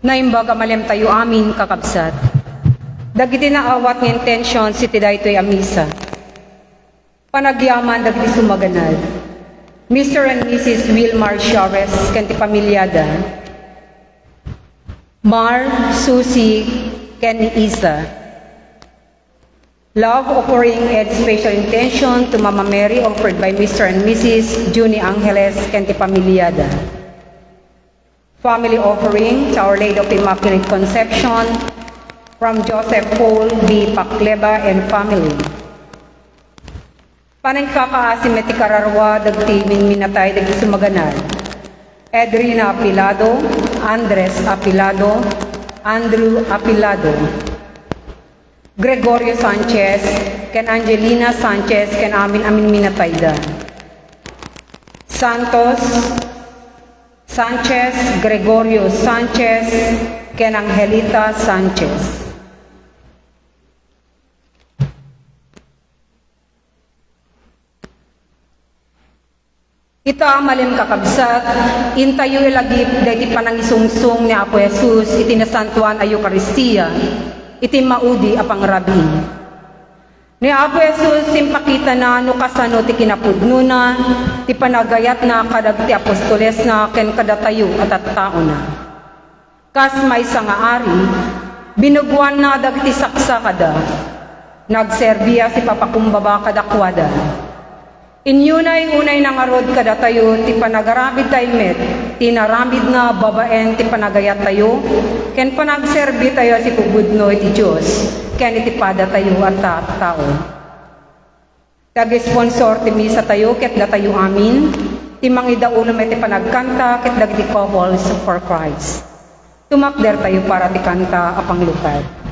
Naimbaga malem tayo amin kakabsat. Dagiti naawat ng intensyon si tidaytoy amisa. Panagyaman dagiti sumaganad. Mr. and Mrs. Wilmar Chavez kanti pamilyada. Mar, Susie, Ken Isa. Love offering and special intention to Mama Mary offered by Mr. and Mrs. Junie Angeles kanti pamilyada. Family offering to Our Lady of Immaculate Conception from Joseph Paul B. Pakleba and family. Panangkakaasim iti kararwa dagti minatay dagti sumaganad. Edrina Apilado, Andres Apilado, Andrew Apilado. Gregorio Sanchez, ken Angelina Sanchez, ken amin minatayda. Santos Sanchez, Gregorio Sanchez, ken Angelita Sanchez. Ita malim kakabsat, intayo ilagip dahiti panangisungsung ni Apo Jesus, iti nasantuan a Eucharistia, iti maudi apang rabi. Ni Apo Jesus, simpakita na no kasano ti kinapudno na, ti panagayat na kadag ti apostoles na ken kadatayo at tao na. Kas may sangaari, binugwan na dagiti saksa kada, nagserbiya si papakumbaba kadakwada. Inyunay unay nang arod kadatayo, ti panagarabid tayo met, ti naramid na babaen ti panagayat tayo, ken panagserbi tayo si pubudno iti Diyos, ken iti pada tayo at tao. Tag-sponsor ti misa tayo, ket datayo amin, ti mangidaulam iti panagkanta, ket dagiti couples for Christ. Tumakder tayo para ti kanta apang lupad.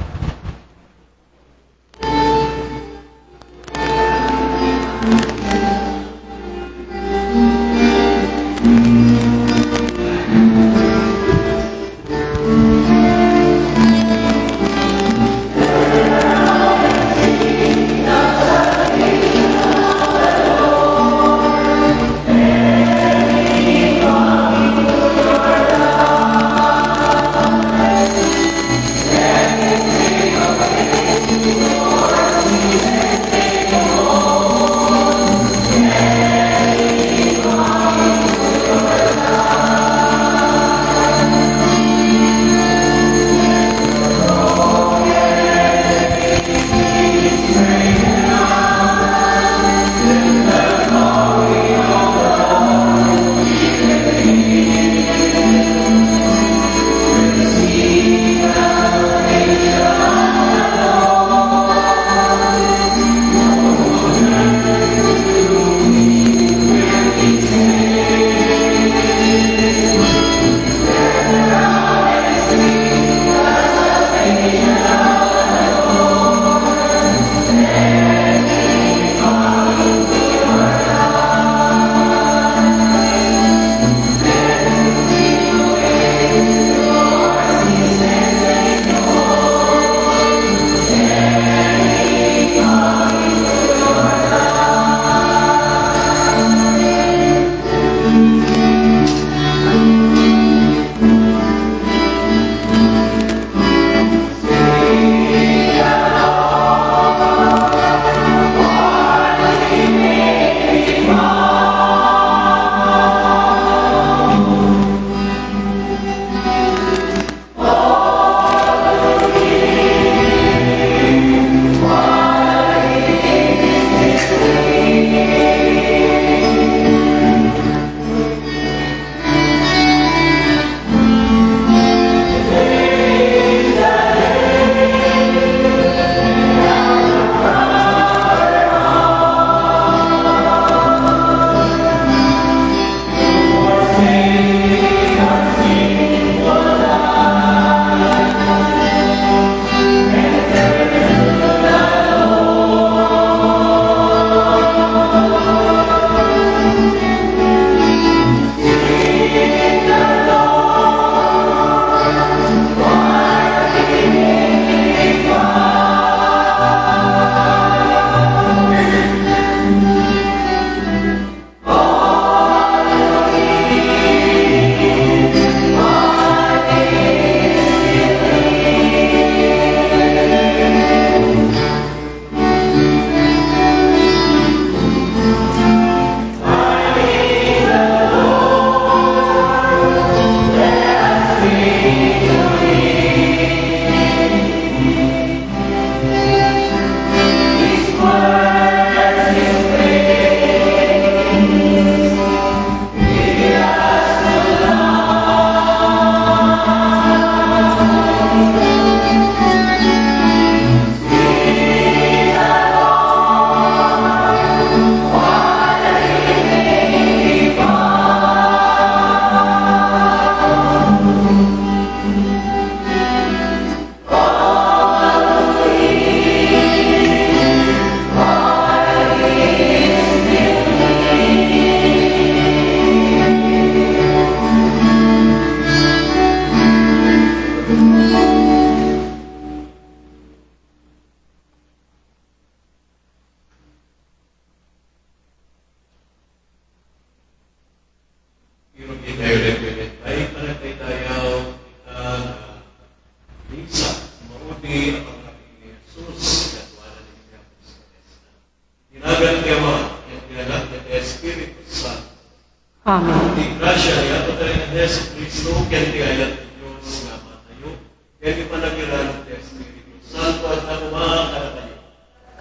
Amen. Di grasya ni ato tayo ng Yesu Kristo, kaya di ayat ni Diyos nga matayo, kaya di panagiran ng Espiritu Santo at ako mga kanakayo.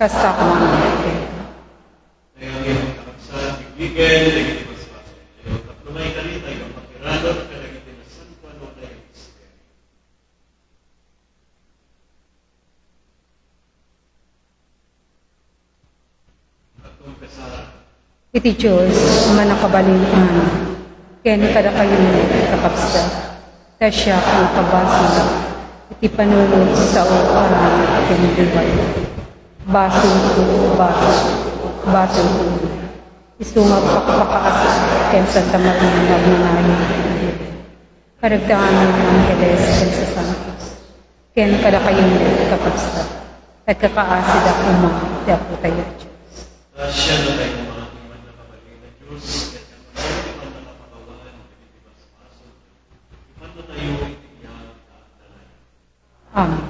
Kasta ko mga Kaya ang iyong kakabsat, bigyan, nagiging paspasan. Kaya ang tatlumay kalita, yung pakirano at kalagiti na Santo ano tayo Espiritu. At kumpesara, iti Diyos, manakabalingan, ken kada kayo kakapsa, tasya ang kabasi, iti panunod sa uparang ken diway. Baso ko, isungag pakpakaas, ken Santa Maria Magmanayo, karagdagan ng Angeles ken sa Santos, ken kada kayo kakapsa, at kakaasid ako mga tiyapo tayo Diyos. siya na tayo ng mga iman na kabalin na Diyos, at ang mga iman na kapagawahan ng pinitibas-pasok, iman na tayo itinyan at talay. Amen.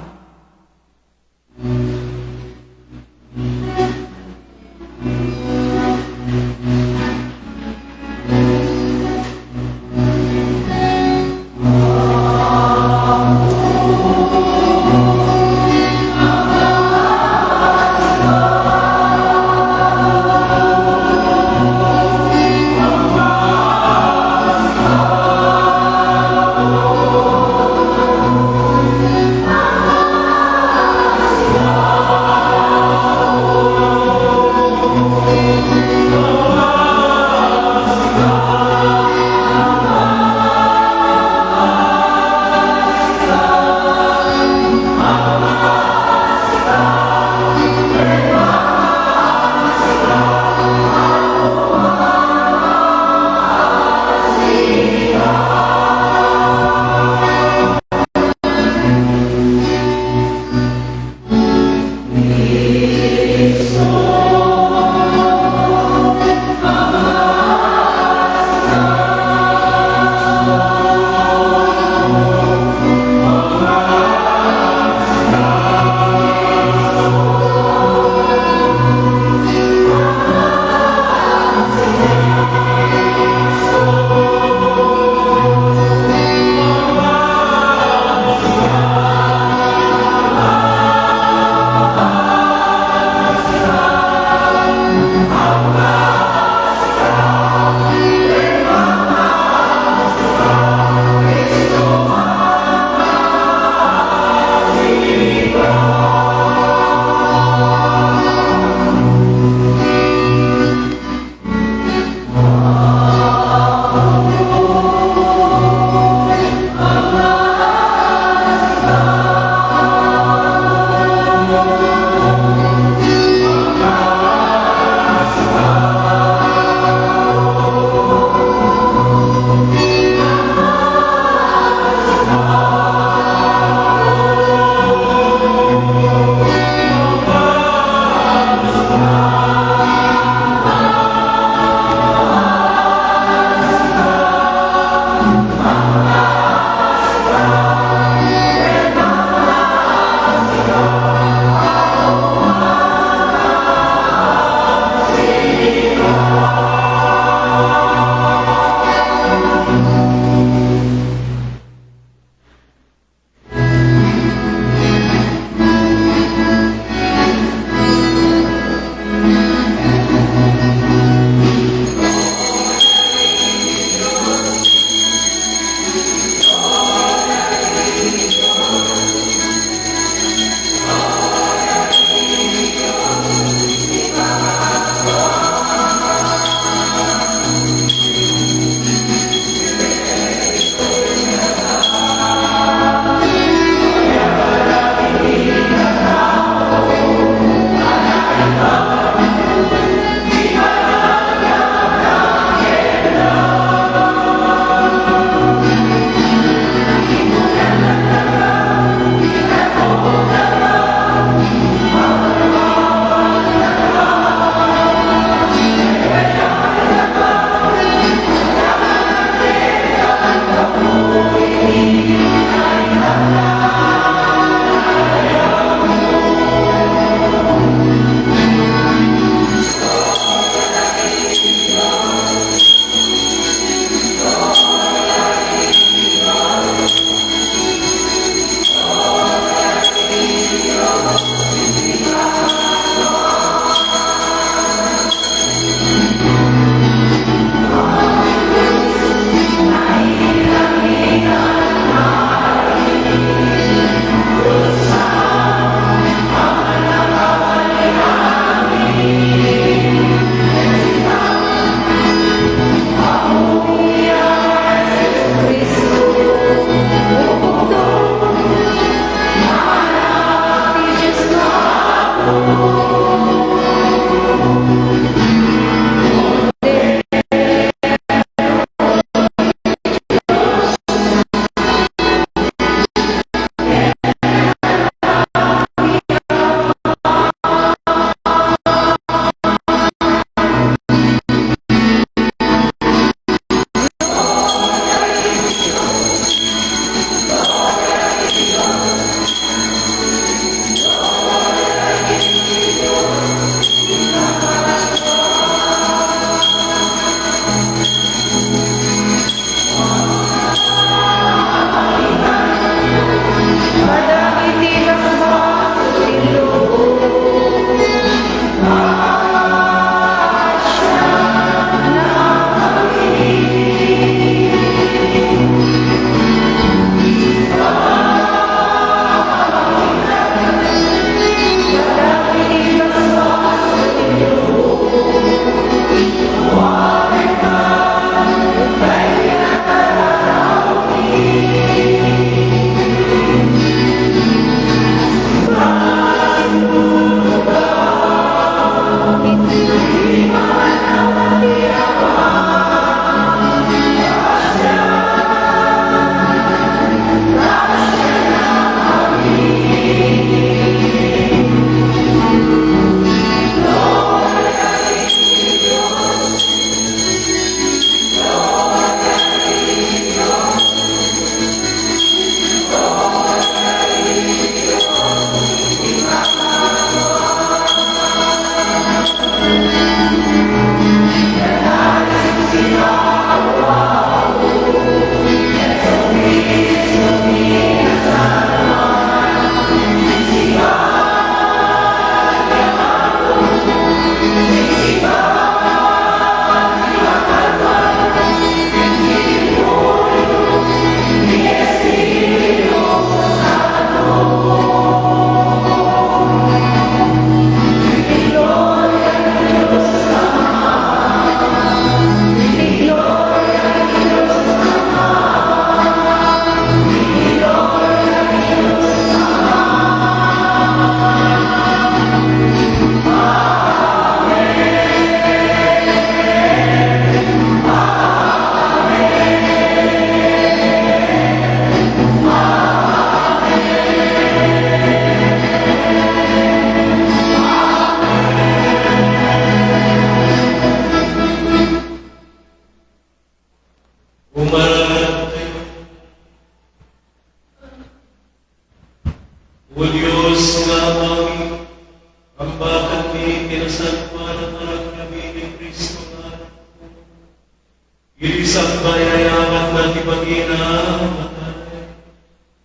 Ilisang bayayaman na di pag-inamatay.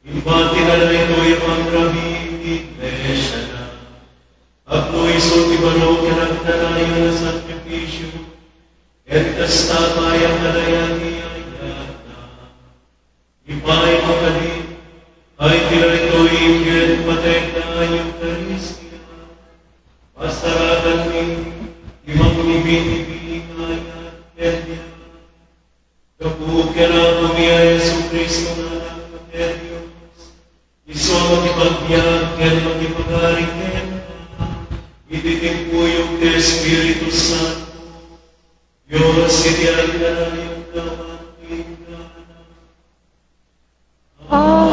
Impati na na ito'y ang rabing iglesia na. Ako'y so di balo kinagdalayan na sakripisyo. Et kastatayang kalayan iyayat na. Ipay makali, ay tila ito'y ikit patay na Eucharistia. Pasaratan ni imang ibig-ibig ayat kanya. Kapugyan ako niya Yesu Kristo na anak ng Diyos. Iso ang magipagbiyak, yan magipagaring kanya. Ititin po yung Espiritu Santo. Diyos, itiyan ka na yung kamantin ka na. Amen.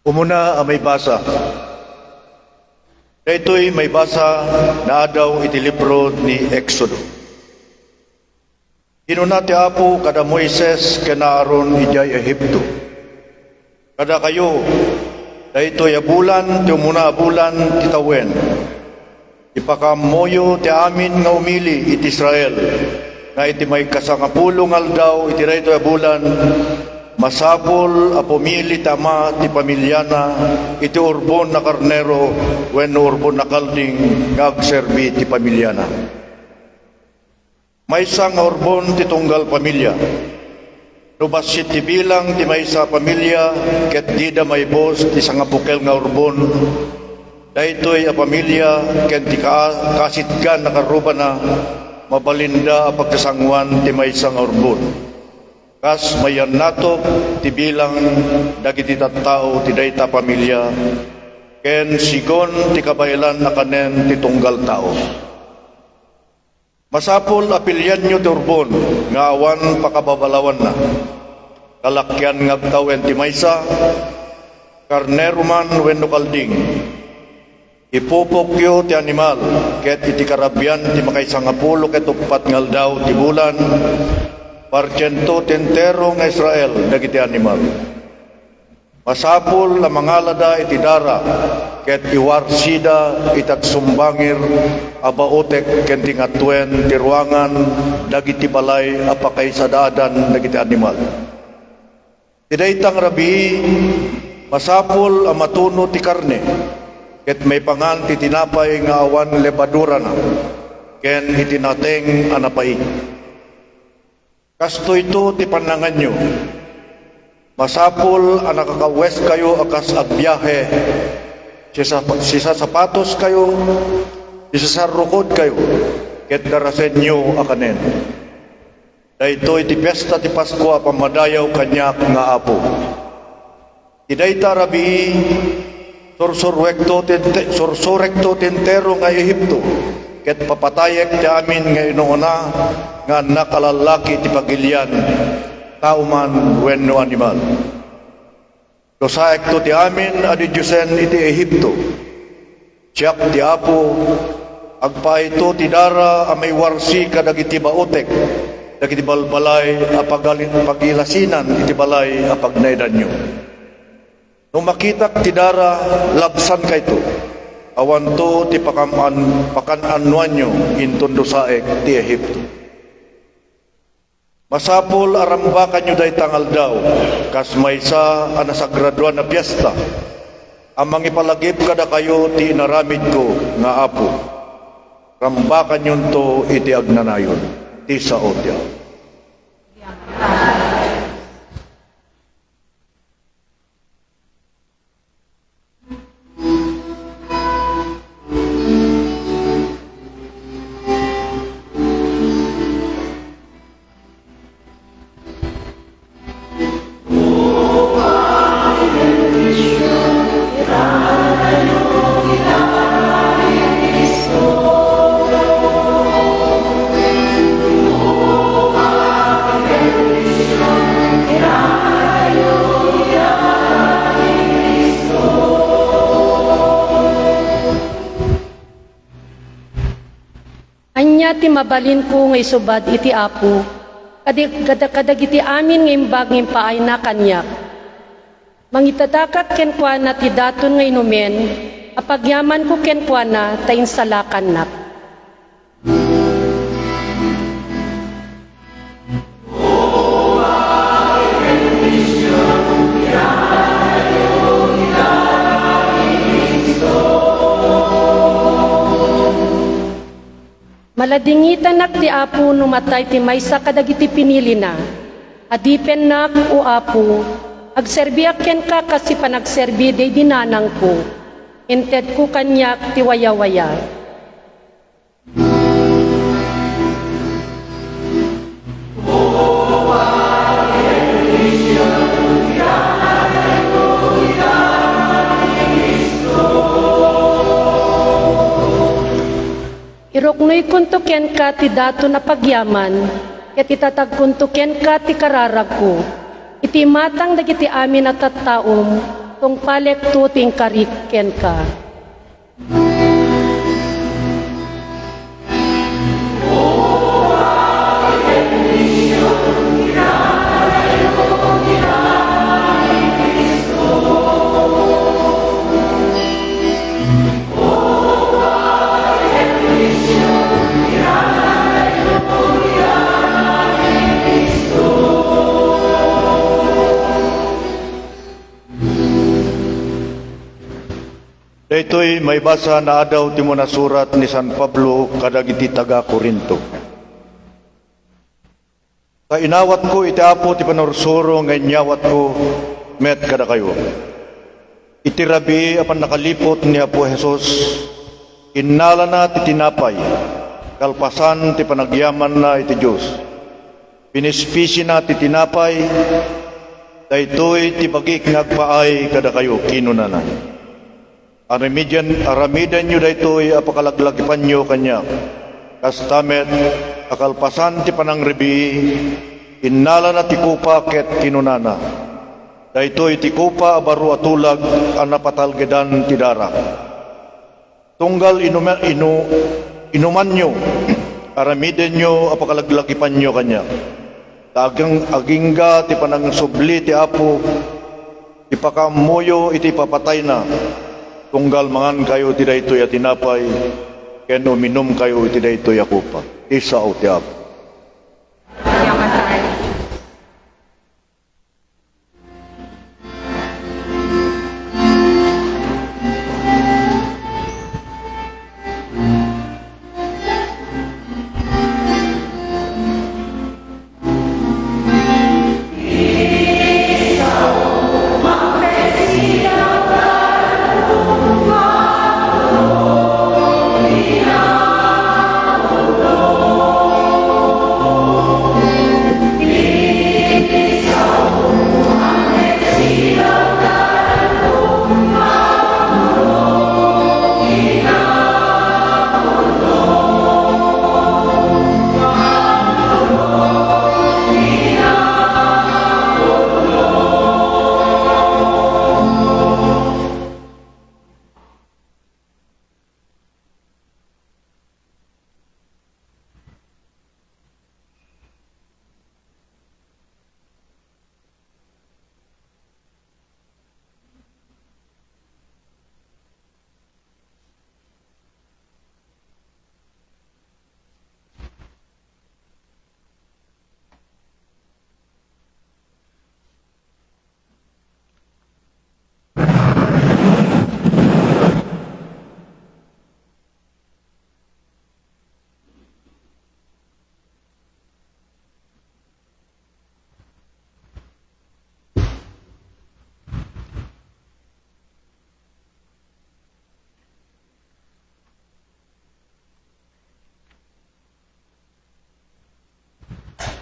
Umuna ang may basa. Daytoy may basa na adaw iti libro ni Exodo. Inuna ti Apo kada Moises kana Aaron ijay Ehipto. Kada kayo daytoy a bulan ti umuna a bulan ti tawen. Ipakamoyo ti amin nga umili iti Israel. Nga iti may kasangapulong aldaw iti daytoy a bulan. Masapol a pumili tama ti pamilyana iti urbon na karnero wenno urbon na kalding nga agserbi ti pamilyana. Maysa nga urbon ti tunggal pamilya. Nubasit ti bilang ti maysa pamilya ket dida may bos ti sangapukel nga urbon. Daytoy a pamilya ken ti kasitgan na karuba na mabalinda a pagkasangwan ti maysa nga urbon. Kas mayan nato ti bilang dagiti tattao ti dayta pamilya ken sigon ti kabaylan na kanen ti tunggal tao. Masapol apilyan nyo ti urbon nga awan pakababalawan na. Kalakyan nga tawen ti maysa karnero man wenno kalding. Ipupokyo ti animal ket iti karabyan ti makaisangapulo ket upat nga aldaw ti bulan. Parsyento tentero nga Israel dagiti animal. Masapul na mangalada iti dara ket iwarsida itat sumbangir abaotek ken tingatwen ti ruangan dagiti balay apakay sadaadan dagiti animal. Tidaytang rabi masapul a matuno ti karne ket may pangan ti tinapay nga awan lebadura na ken itinateng anapay. Kasto ito ti panangan nyo. Masapul ang nakakawes kayo akas agbiyahe. Sisa sapatos kayo, sisa sarukod kayo, ket darasen nyo akanen. Dayto iti pesta ti Pasko a pamadayaw kanyak nga Apo. Idayta rabi sursurekto tentero nga Ehipto. Ket papatayek ti amin nga inuuna nga nakalalaki ti pagilian tauman wenno animal. Dosaek to ti amin adi Diyosen iti Ehipto. Siak ti Apo agpaito ti dara a may warsi kadagiti baotek dagiti balbalay a pagilasinan iti balay a pagnaydanyo. Nung makitak ti dara labsan kayto. Awan to ti pakananwan nyo intundo saek ti Ehipto. Masapol arambakan nyo day tangal daw, kas maysa anasagraduan na piyesta. Amang ipalagip kada kayo ti inaramid ko nga Apo. Rambakan nyo to iti agnanayon, ti saotya. ti mabalin ko nga isubad iti Apo, kadagiti amin nga imbag ng paay na kanyak. Mangitadakat kenkwana ti daton nga inumen, apagyaman ko kenkwana ta insalakan nak. Maladingitan nak ti Apo numatay ti maysa kadagiti pinili na. Adipen nak o Apo, agserbiak ken ka kasi panagserbi day dinanang ko. Inted ko kanyak ti waya-waya. Iroknoy kuntuken ka ti dato na pagyaman, ket itatag kuntuken ka ti kararag ko. Iti matang dagiti amin at tattaom, tong palekto ting kariken ka. Daytoy may basa na adaw ti mo na surat ni San Pablo kadagiti taga Corinto. Sa inawat ko iti Apo ti panorsuro nga inyawat ko met kada kayo. Iti rabi apan nakalipot ni Apo Jesus, innala na ti tinapay, kalpasan ti panagyaman na iti Diyos. Pinispisi na ti tinapay, daytoy ti bagik ngagpaay kada kayo kinunanan. Aramidan nyo daytoy apakalaglagipan nyo kanya. Kastamet, akalpasan ti panangribi, innala na ti kupa ket kinunana. Daytoy ti kupa abaru atulag ang napatalgedan ti dara. Tunggal inuman nyo, aramidan nyo apakalaglagipan nyo kanya. Agingga ti panang subli ti Apo, ipakamuyo iti papatay na. Tunggal mangan kayo ti daytoy at tinapay, ken uminom kayo ti daytoy akupa. Isa o ti Apo. Yaman tayo.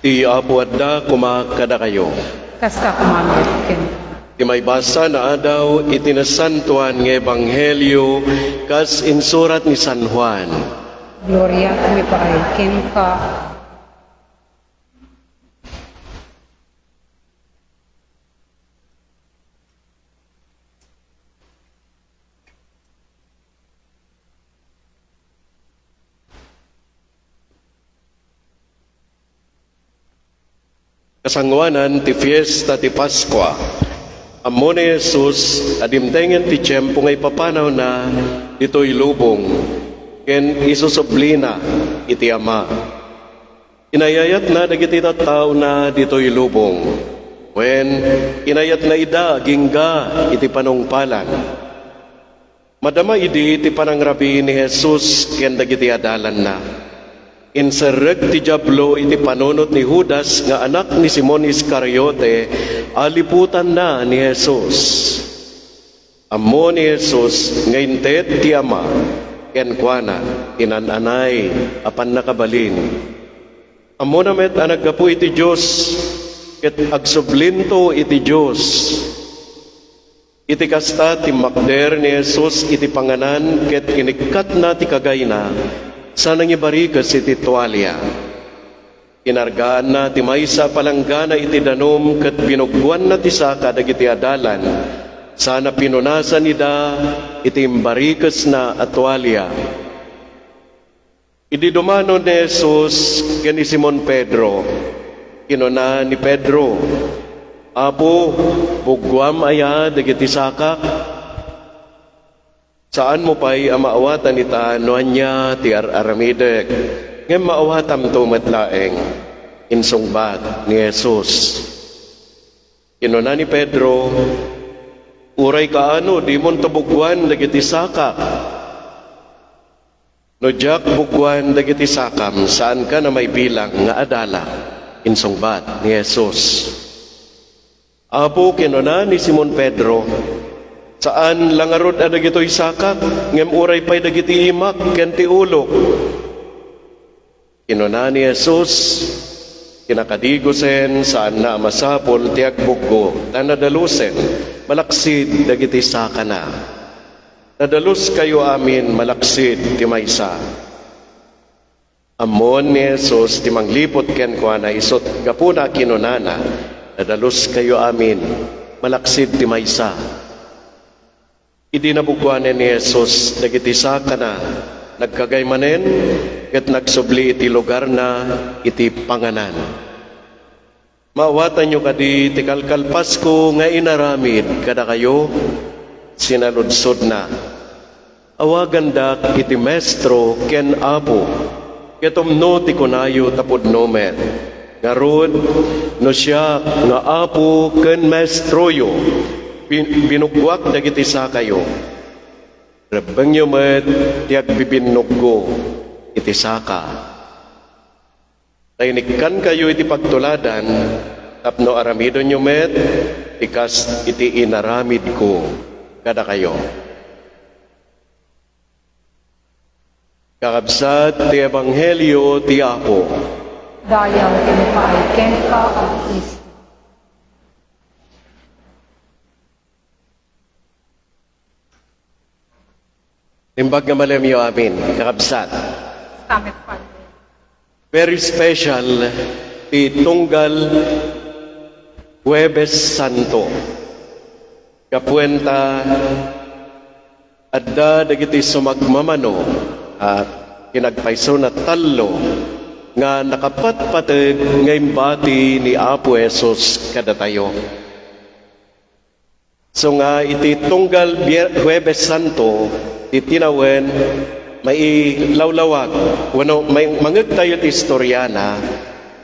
Ti Apo adda kumakada kayo. Kasta kumamit ken. Ti may basa na adaw itinasantuan ng Ebanghelyo kas insurat ni San Juan. Gloria kami pa ay ken ka. kasangwanan ti fiesta ti Paskwa. Ammo ni Jesus, adimtengen ti tiyempo ngay papanaw na dito'y lubong, ken isusublina iti Ama. Inayayat na dagiti tattao na dito'y lubong, wen inayat na ida gingga iti panungpalan. Madama idi iti panangrabi ni Jesus ken dagiti adalan na. Inserreg ti Diablo iti panunot ni Judas nga anak ni Simon Iscariote, aliputan na ni Jesus. Ammo ni Jesus ngaintet ti Ama ken kuana inananay apan nakabalin. Ammo na met anaggapu iti Dios ket agsublinto iti Dios. Iti kasta ti makder ni Jesus iti panganan ket inikat na ti kagayna sanang ibarikas iti tuwalya. Inargaan na ti maysa palanggana iti danom ket binugwan na ti saka dagiti adalan. Sana pinunasan ida iti imbarikas na atwalya. Idi dumano ni Jesus ken ni Simon Pedro. Kinuna ni Pedro, Apo, bugwam aya dagiti saka. Saan mo pa'y amaawatan ita noanya ti aramidek. Ngem maawatam to matlaeng insungbat ni Jesus. Kinuna ni Pedro, uray kaano di mon tabugwan dagiti saka. No jak bugwan dagiti sakam saan ka na may bilang nga adala insungbat ni Jesus. Apo kinuna ni Simon Pedro, saan langarod a dagitoy sakak ngem uray pay dagiti imak ken ti ulo. Kinuna ni Jesus, kinakadigosen saan na masapol ti agbuggo na nadalusen malaksid dagiti saka na. Nadalus kayo amin malaksid ti maysa. Ammon ni Jesus ti manglipot ken kuana isot gapuna kinunana, nadalus kayo amin malaksid ti maysa. Idi nabugwanen ni Jesus dagiti saka na nagkagaymanen ket nagsubli iti lugar na iti panganan. Maawatan nyo kadi ti kalkal Pasko nga inaramid kada kayo sinaludsod na. Awagan dak iti maestro ken apo ketomno ti kunayo tapod nomen. Ngarod no siya nga apo ken maestroyo binugwak dagiti sakayo. Rebeng nyo met ti agbibinog ko iti saka. Taynikan kayo iti pagtuladan tapno aramidon nyo met tikas iti inaramid ko kada kayo. Kakabsat ti Ebanghelyo ti Apo. Dayang tinupay ken ka ang Kristo. Timbag nga malamyo amin, kakabsat. Tamet pa. Very special ti tunggal Huwebes Santo. Kapuenta adda dagiti sumagmamano at kinagpaiso na talo nga nakapatpateg nga imbati ni Apo Jesus kada tayo. So nga iti tunggal Huwebes Santo titinawen may lawlawag wano may mangeg tayo ti istoryana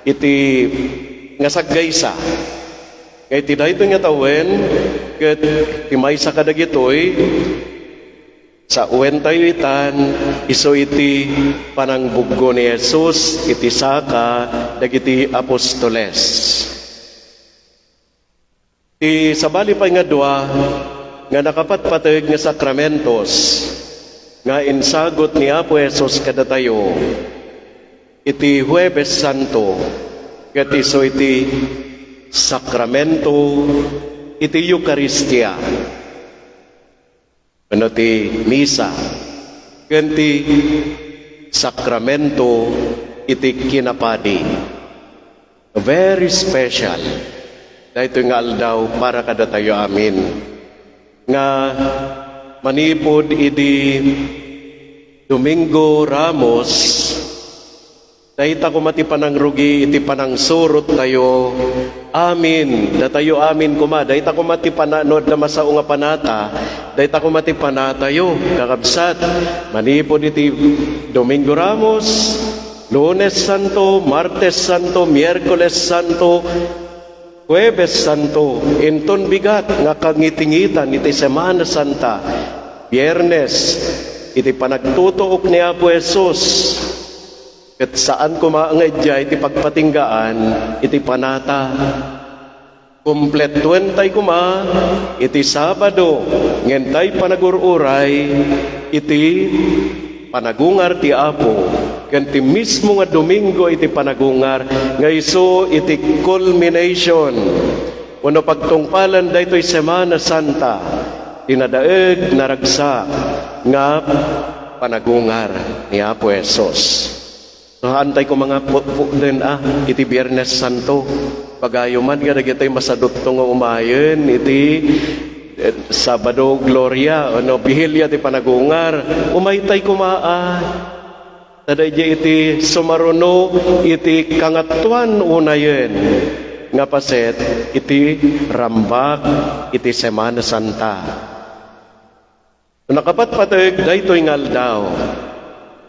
iti nga saggaysa kay ti dayto nga tawen ket ti maysa kadagitoy sa uwen tayo itan iso iti panangbuggo ni Jesus iti saka dagiti apostoles. Ti sabali pa nga dua nga nakapatpateg nga sakramentos nga insagot ni Apo Jesus kada tayo iti Huwebes Santo ket iso iti sakramento iti Eucharistia ano ti misa ken ti sakramento iti kinapadi. Very special dahito nga aldaw para kada tayo amin nga manipod iti Domingo Ramos Dahita ko mati panang rugi, iti panang surot tayo. Amin. Datayo amin kuma. Dahita ko mati pananod na masao nga panata. Dahita ko mati panatayo. Kakabsat. Manipod iti Domingo Ramos, Lunes Santo, Martes Santo, Miyerkules Santo, Huwebes Santo. Inton bigat nga kangitingitan iti Semana Santa. Biyernes, iti panagtutuok ni Apo Jesus. Kat saan kumaangay iti pagpatinggaan, iti panata. Kumpletuan tay kuma, iti Sabado, ngentay panagururay, iti panagungar ti Apo. Ganti mismo nga Domingo iti panagungar, nga iso iti culmination. Wano pagtungpalan daytoy Semana Santa, tinadaeg naragsa nga panagungar ni Apo Jesus. So, antay ko mga din iti Biyernes Santo. Pagayo man nga nagitay masadot nga umayon, iti Sabado Gloria, ano, Bihilya ti panagungar, umaytay kumaa. Tadayja iti sumaruno, iti kangatuan unayon. Nga paset, iti rambak, iti Semana Santa. Nakapatpatag, daytoy ngal daw.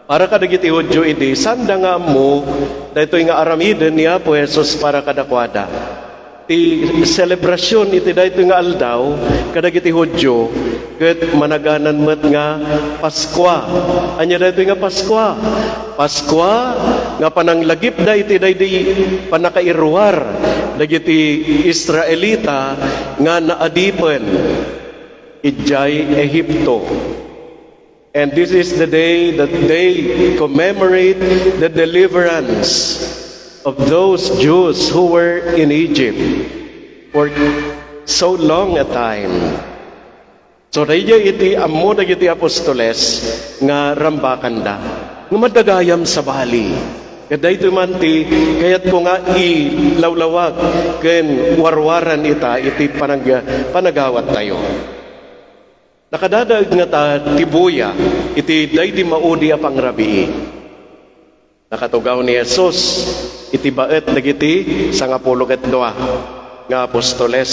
Para kadagiti Hudyo iti, sanda nga mo, daytoy nga aramiden ni Apo Jesus para kadakwada. Ti selebrasyon iti daytoy nga aldaw, kadagiti Hudyo, ket managanan met nga Paskwa. Anya daytoy nga Paskwa? Paskwa nga pananglagip da iti daydi panakairuar dagiti Israelita nga naadipen ijay Ehipto. And this is the day that they commemorate the deliverance of those Jews who were in Egypt for so long a time. So dayjay iti ammo dagiti apostoles nga rambakan da. Nga madagayam sa bali. Kaday tumanti kayat ko nga ilawlawag ken warwaran ita iti panagawat tayo. Nakadadag nga ta tibuya, iti daydi maudi a pangrabii. Nakatugaw ni Jesus, iti baet dagiti 12 nga apostoles.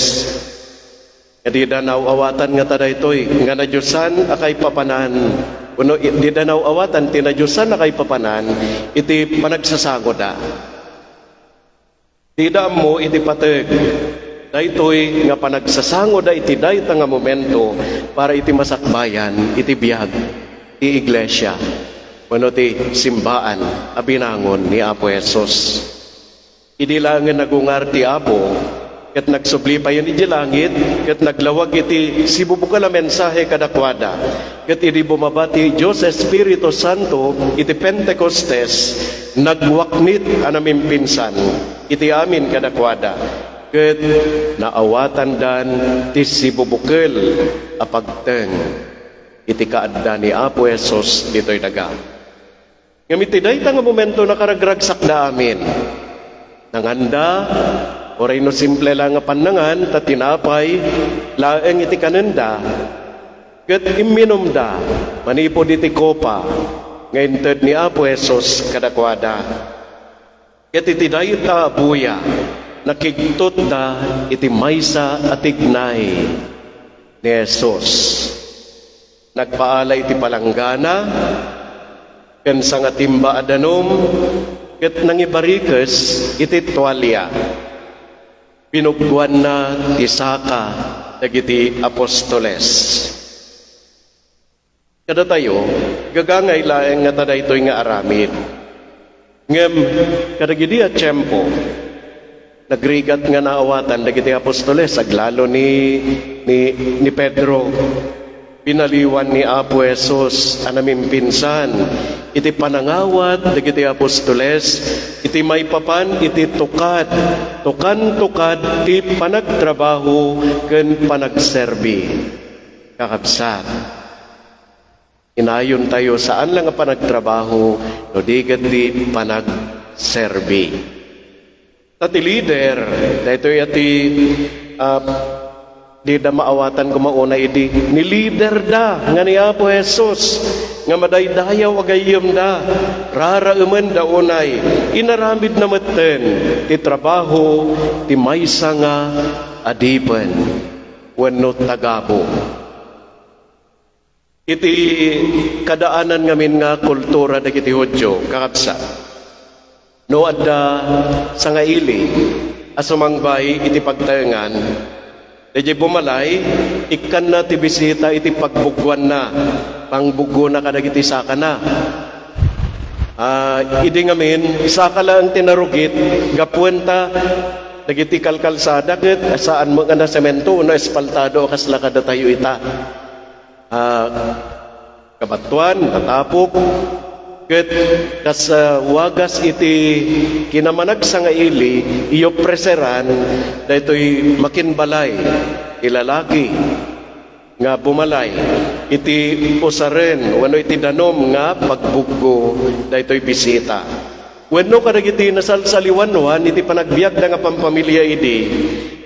Iti danaw awatan nga ta daytoy, nga nadyusan akay papanan. Kuno di danaw awatan tinadyusan akay papanan, iti panagsasagoda. Tida mo iti pateg. Daytoy nga panagsasango da iti dayta nga momento para iti masakbayan, iti biyag, iti iglesia, wano ti simbaan, abinangon ni Apo Jesus. Idi langin nagungar ti Apo, ket nagsubli pa yun iti langit, ket naglawag iti sibubukal a mensahe kadakwada, ket idi bumabati Diyos Espiritu Santo, iti Pentecostes, nagwaknit anaming pinsan, iti amin kadakwada. Ket naawatan dan ti sibubukil apagteng iti kaadda ni Apo Jesus dito'y daga. Ngamit dayta nga momento nakaragragsak da amin. Nanganda, oray no simple lang nga panangan, tatinapay, laeng iti kanenda, ket iminom da, manipod iti kopa, ngayon ted ni Apo Jesus kadakwada. Ket iti dayta buya, nakigtot da iti maysa at ignay ni Jesus. Nagpaala iti palanggana, ken sa nga timba adanom, ket nangibarikes iti tuwalya. Pinugwan na ti saka dagiti apostoles. Kada tayo, gagangay laeng nga taday ito'y nga aramid. Ngem, kadagidi at tiyempo, nagrigat nga naawatan dagiti apostoles aglalo ni Pedro. Pinaliwan ni Apo Jesus anaming pinsan iti panangawat dagiti apostoles iti maypapan iti tukan ti panagtrabaho ken panagserbi. Kakabsat, inayon tayo saan lang nga panagtrabaho no digat di panagserbi. Tati leader, dahito ati di da maawatan ko mauna idi ni leader da nga ni Apo Jesus nga madaydayaw agayem da rara emen da unay inaramid na meten ti trabaho ti maysa nga adipen wenno tagabo. Iti kadaanan ngamin nga kultura dagiti Hudyo kakabsa no adda sa nga ili asumangbay iti pagtaengan dayjay bumalay ikkan na ti bisita iti pagbugwan na pangbugo na kadagiti saka na idi ngamin saka lang tinarugit gapuenta dagiti kalkalsada ket saan mo nga na semento no espaltado kasla kada tayo ita kabatuan natapok ket kas wagas iti kinamanag sa nga ili iyo preseran daytoy makinbalay ilalaki nga bumalay iti usaren wenno iti danom nga pagbuggo daytoy bisita wenno kadagiti nasalsaliwanwan iti panagbiag da nga pampamilya idi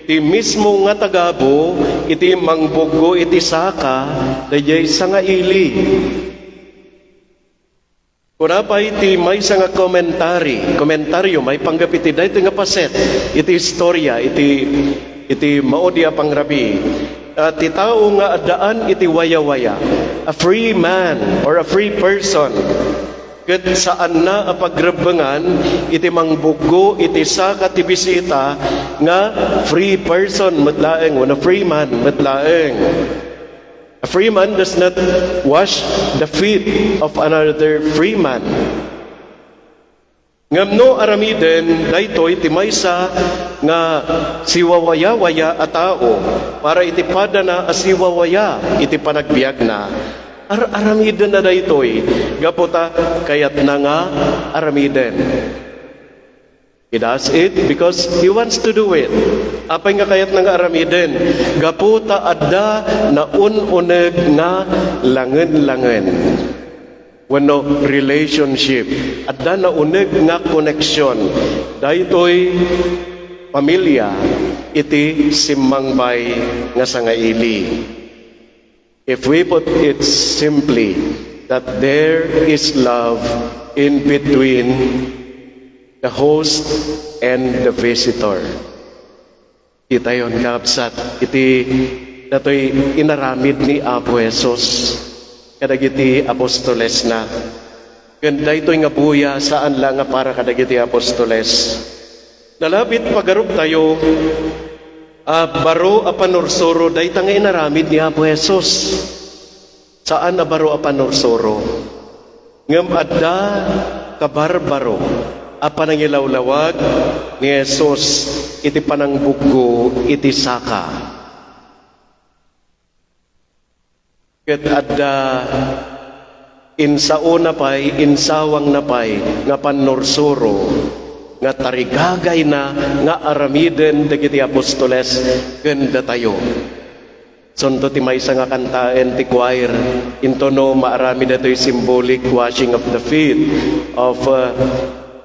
ti mismo nga tagabo iti mangbuggo iti saka dayjay sa nga ili. Kuna pa iti may sa nga komentaryo may panggapiti dayto nga paset iti istorya iti maodia pangrabi ti tao nga adaan iti waya-waya a free man or a free person ket saan na apagrebengan iti mangbuggo iti saka ti bisita nga free person metlaeng when a free man metlaeng. A free man does not wash the feet of another free man. Ngamno aramiden daytoy ti maysa nga siwawaya-waya a tao para iti padana a siwawaya iti panagbiag na. Aramiden na daytoy gaputa kayat na nga aramiden. He does it because he wants to do it. Apay nga kayat nga aramiden gaputa adda na ununeg nga langen-langen. Wenno relationship adda na uneg nga connection daytoy pamilya iti simmangbay nga sangaili. If we put it simply that there is love in between the host and the visitor. Kita yon kapsat iti datoy inaramid ni Apo Jesus kadagiti apostoles na. Ganda ito'y nga buya saan lang nga para kadagiti apostoles. Nalabit pagarup tayo baro a panursuro dayta nga inaramid ni Apo Jesus. Saan na baro a panursuro? Ngem adda kabarbaro a panangilawlawag ni Jesus iti panangbuggo iti saka. Ket adda insauna pay insawang na pay nga panursuro nga tarigagay na nga aramiden dagiti apostoles ganda tayo. Sonto ti maysa nga kantaen ti choir intono maarami datoy symbolic washing of the feet of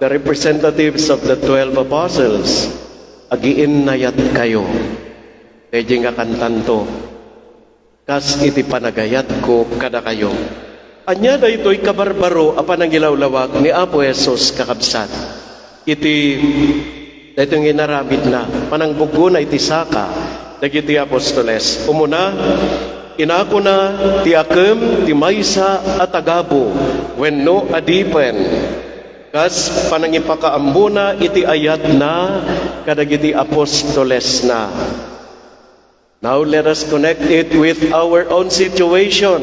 the representatives of the 12 apostles. Agiin nayat kayo. Medyo nga kantanto. Kas iti panagayat ko kada kayo. Anya da ito'y kabarbaro a panangilawlawag ni Apo Jesus kakabsat. Itong inaramid na panangbugo na iti saka dagiti apostoles. Umuna, inako na ti akem ti maysa at agabo wenno adipen. Kas panangipakaambuna iti ayat na kadagiti apostoles na. Now let us connect it with our own situation.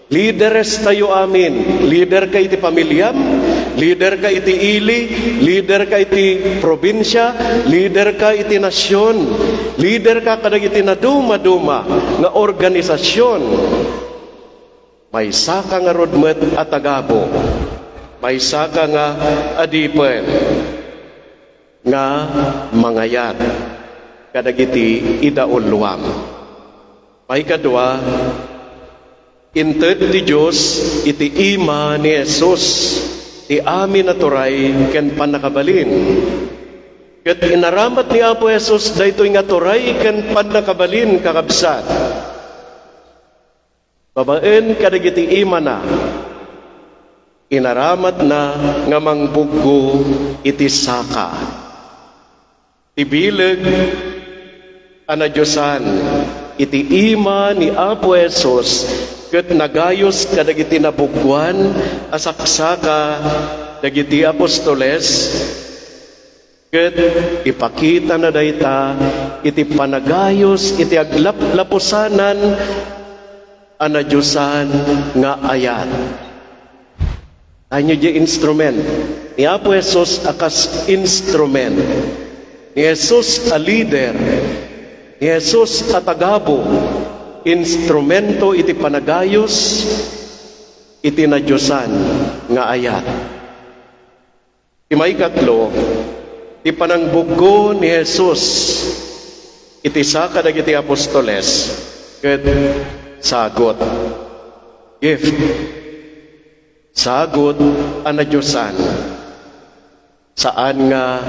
Leaders tayo amin. Leader ka iti pamilyam, leader ka iti ili, leader ka iti probinsya, leader ka iti nasyon, leader ka kadagiti na duma-duma nga organisasyon. May saka nga rodmet at agabo. May saka nga adipen nga mangayat kadagiti idaulwam. May kadwa inted ti Diyos iti ima ni Jesus ti amin naturay ken panakabalin. Ket inaramat ni Apo Jesus daytoy nga turay ken pannakabalin kakabsat. Babaen kadagiti ima na inaramat na nga mangbuggo iti saka. Tibileg anadyosan iti ima ni Apo Jesus ket nagayos kadagiti nabugwan asaksaka dagiti apostoles ket ipakita na dayta iti panagayos iti aglaplapusanan anadyosan nga ayat. Anyo di instrument. Ni Apo Jesus akas instrument. Ni Jesus a leader. Ni Jesus atagabo. Instrumento iti panagayos iti nadyosan nga ayat. Ti maikatlo, ti panangbuggo ni Jesus iti saka dagiti apostoles ket sagot. Gift. Sagot anadyosan. Saan nga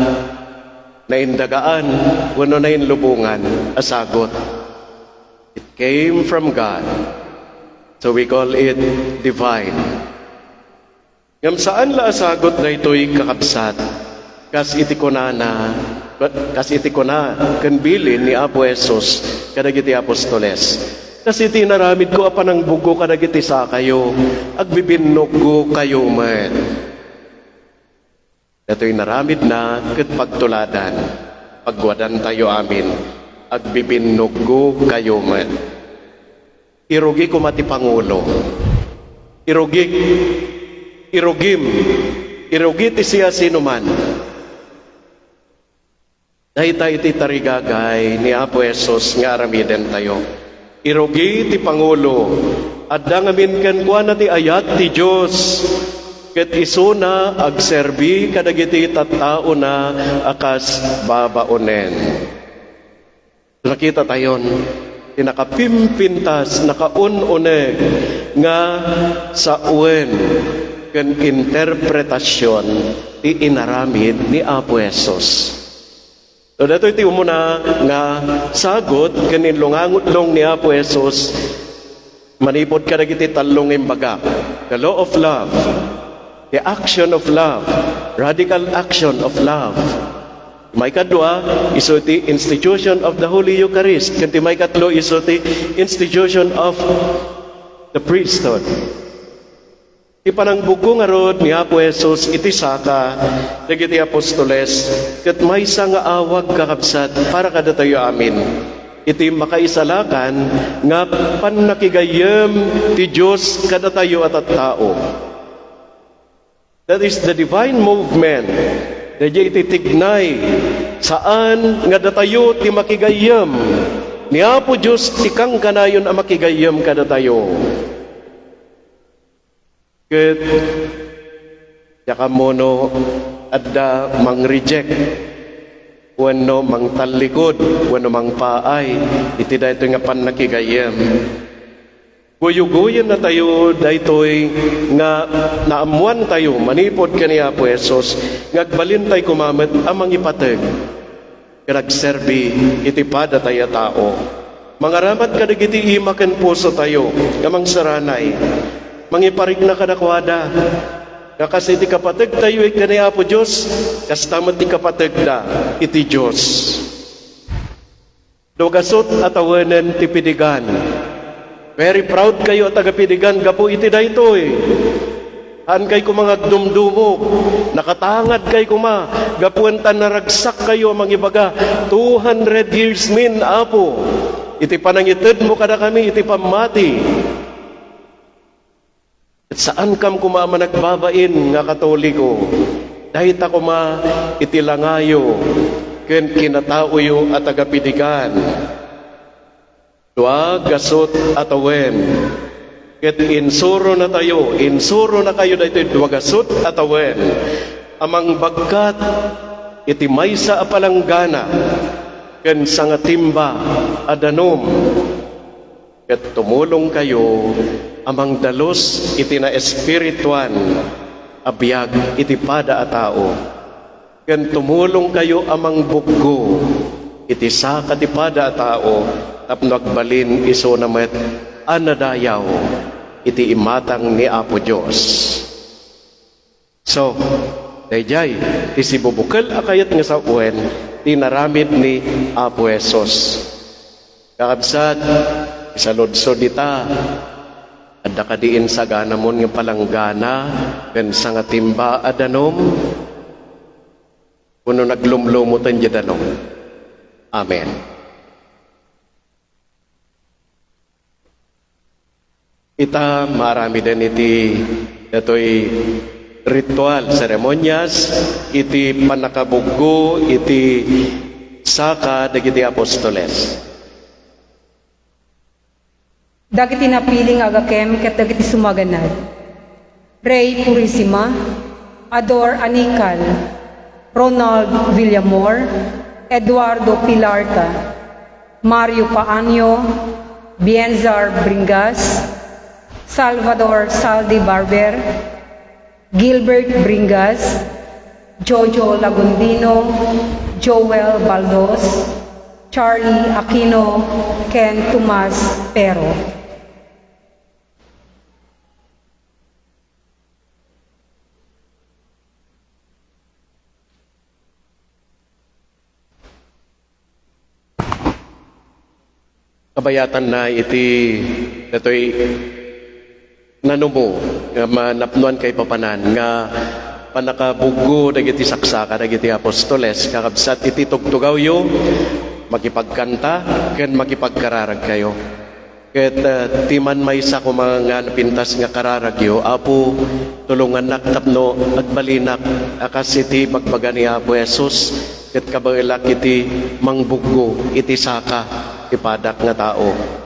naindagaan wano na inlubungan asagot. It came from God. So we call it divine. Ngam saan la asagot na ito'y kakabsat? Kas iti ko na kanbilin ni Apo Jesus kadagiti apostoles. Kasi tinaramid ko apan ang bugo kadagiti sa kayo, agbibinog ko kayo met. Dato'y naramid na ket pagtuladan, pagwadan tayo amin, agbibinog ko kayo met. Irugi ko mati Pangulo, irugi ti siya sinuman. Dahita iti tarigagay ni Apo Jesus nga aramiden tayo. Irugi ti Pangulo, adda ngamin ken kuana ti ayat ti Dios. Ket isuna agserbi kadagiti tattao na akas babaonen. Nakita tayon, tinakapimpintas, nakaununeg nga sa uwen ken interpretasyon ti inaramid ni Apo Jesus. So dato iti umuna nga sagot kanin lungangutlong ni Apo Jesus manipod kadagiti talong imbaga. The law of love, the action of love, radical action of love. May kadwa iso ti institution of the Holy Eucharist. Kanti may katlo iso ti institution of the priesthood. Ipanangbugo nga rod ni Apo Jesus iti saka dagiti apostoles ket maysa nga awag kakabsat para kada tayo amin iti makaisalakan nga pannakigayem ti Dios kada tayo at tao. That is the divine movement. Dadya iti tignay saan nga datayo ti makigayem ni Apo Dios ti kang kanayon a makigayem kada tayo. Ket yakamono adda mang-reject wenno mangtalikod wenno mangpaay iti daytoy nga pannakigayem. Guyuguyen na tayo daytoy nga naamuan tayo manipod kani Apo Jesus ngagbalin tayo kumamet amang ipateg kanagserbi iti pada tayo tao. Mangaramat kadagiti ima ken puso tayo amang saranay mangiparig na kadakwada. Kasi iti kapateg tayo ikani Apo Diyos, kastamat ti kapateg da iti Diyos. Dogasot at awanen ti pidigan. Very proud kayo at agapidigan, gapo iti daytoy. Han kay kumang agdumdumok, nakatangad kay kuma, gapuan tan naragsak kayo mangibaga, 200 years min, Apo. Iti panangited mo kada kami, iti pamati. At saan kam kumama nagbabain nga Katoliko? Dahil ta kuma itilangayo, ken kinatauyo at agapidigan. Dua gasot at awen. Ket insuro na tayo, insuro na kayo dahito dua gasot at awen. Amang bagkat iti maysa apalanggana, ken sangatimba adanom. Ket tumulong kayo amang dalos iti na espirituan abiyag iti pada a tao. ken tumulong kayo amang buggo, iti sa katipada tao, tapno agbalin iso na met anadayaw, iti imatang ni Apo Diyos. So, dayjay, iti bubukal akayat nga sa uwen, tinaramid ni Apo Esos. Kakabsat, isalodso dita, adda kadiin sa ganamon nga palanggana, ken sa nga timba adanom, kuno naglumlumutan jadanom. Amen. Ita marami din iti datoy ritual, seremonyas, iti panakabuggo, iti saka, dagiti apostoles. Dagiti napiling agakem ket dagiti sumaganad. Rey Purisima, Ador Anical, Ronald Villamor, Eduardo Pilarca, Mario Paanyo, Bienzar Bringas, Salvador Saldi Barber, Gilbert Bringas, Jojo Lagundino, Joel Baldos, Charlie Aquino, Ken Tomas Pero. Kabayatan na iti datoy nanumo nga manapnuan kay papanan nga panakabuggo dagiti saksaka dagiti apostoles kakabsat iti tugtugaw yo makipagkanta ken makipagkararag kayo ket timan maysa ko mga napintas nga kararag yo Apo tulungan nak tapno agbalinak akas iti magbaga ni Apo Jesus ket kabailak iti mangbuggo iti saka ipadak nga tao.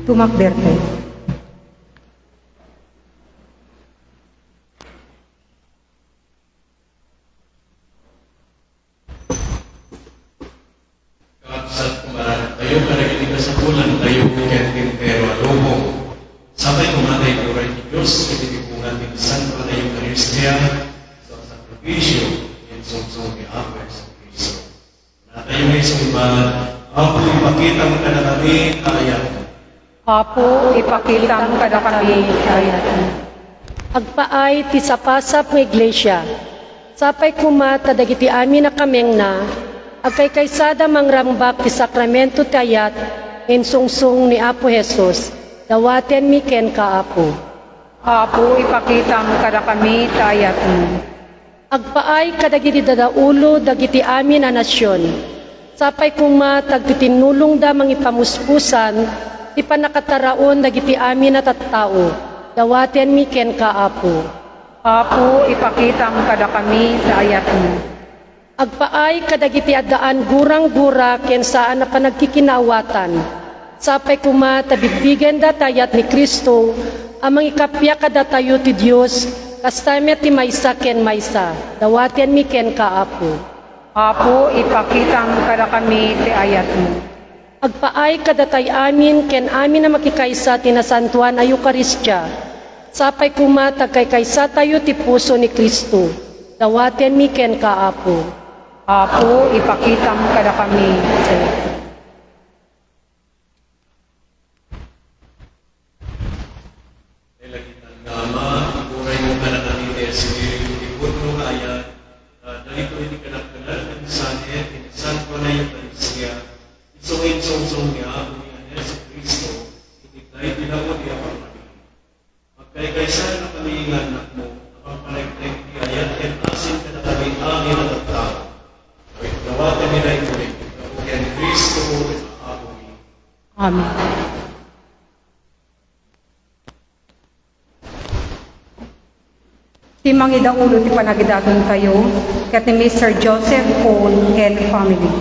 Tumakberte. Kaabsat kumaran tayo, karagin ka sa bulan tayo, kentin pero alubong. Sabay kumatay ko rin ni Diyos, ititipungan din Santo na yung Eucharistia sa sakripisyo, yung sungsong ni Apo sa Kristo. Na tayo may sumbahan, Apo, ipakita mo ka na kami, kaya mo. Apo, ipakita mo kada kami kayat. Agpaay ti sapasap ng iglesia. Sapay kumata dagiti amin na kameng na, agkay kaysada mangrambak ti sakramento tayat, en sungsong ni Apo Jesus, dawaten mi ken ka Apo. Apo, ipakita mo kada kami kayat mo. Agpaay kadagiti dadaulo dagiti amin na nasyon. Sapay kumata tinulong da mangipamuspusan, ti panakataraon dagiti amin na tattao, dawaten mi ken ka Apo. Apo, ipakita mo kada kami kayat mo. Agpaay kadagiti addaan gurang-gura ken saan na panagkikinawatan. Sapay kuma tabigbigen da tayat ni Kristo, amang ikapya kada tayo ti Dios, kastame ti maysa ken maysa, dawaten mi ken ka Apo. Apo, ipakita mo kada kami kayat mo. Agpaay kadatay amin ken amin na makikaysa tinasantuan ay Eucharistia. Sapay kuma tagkaykaysa tayo ti puso ni Kristo. Dawaten mi ken ka Apo. Apo, ipakita mo kada kami kayat mo. Nalagitan nga Ama, ikuray mo ka na kami ni Espiritu, ikot mo kaya, dahil ito hindi ka nagkanal, ang sanet, Santo na yung Eucharistia, isong niya ako ni Yesu Kristo, hindi tayo tinawag niya pang kami. Magkaykaysa na kami ng anak mo, napapalagtag kiyayat, at asin ka na kami angin at tao. Kaya dawatan nila ito rin, kaya ni Kristo at ako niya. Amen. Ti mangidaulo ti panagidagan kayo, kat ni Mr. Joseph Paul and family.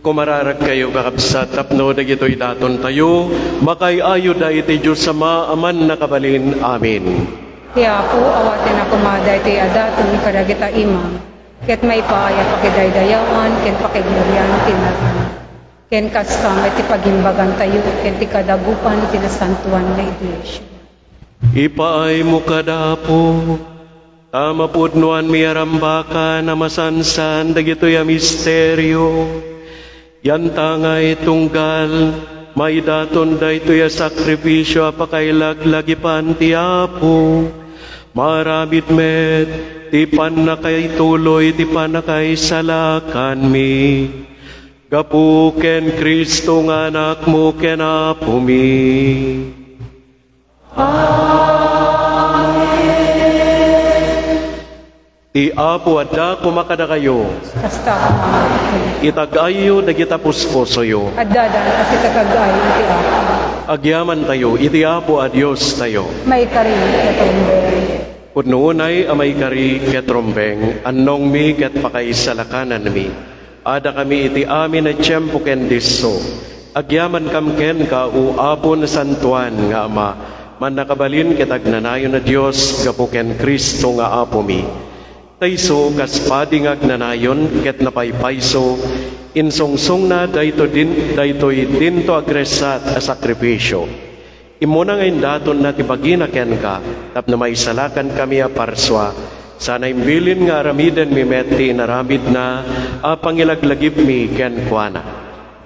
Kumararag kayo kakabsat tapno dagitoy daton tayo, makay ayo da iti Diyos sama aman nakabalin. Amin. Ti Apo, awaten ako maday ti adaton kadagita imam. Ket may paaya pakidaydayawan, ken pakigloryan tinaran. Ken kastam iti pagimbagan tayo, ken ti kadagupan ti nasantuan nga iglesia. Ipaay mo kadapo, tama pudnuan miyarambaka na masansan dagitoy a misteryo. Yan tangay tunggal, may daton daytoy a sakripisyo apakailaglagipan ti Apo. Maramid met, ti panakay tuloy, ti panakay salakan mi. Gapu ken Kristo nga anak mo ken Apo mi. Ti Apo adda kumakada kayo, Kasta ako mga itagayo dagita pusposoyo. Adadan kasi takagay iti Apo. Agyaman tayo, iti Apo a Diyos tayo. May karin katomber. Pudnoonay amay kari ket rombeng, annong mi ket pakaisalakanan mi. Ada kami iti amin na tiyempo ken disso. Agyaman kam ken ka u Apo na santuan nga Ama. Man nakabalin ket agnanayon na Dios gapu ken Kristo nga Apo mi. Tayso kas padi nga agnanayon ket napaypayso insongsong na daytoy dinto agresat a sakripisyo. Imo na ngayon daton na tibagina ken ka tapno maisalakan kami a parswa. Sana imbilin nga aramiden mi metti naramid na a pangilaglagip mi ken kuana.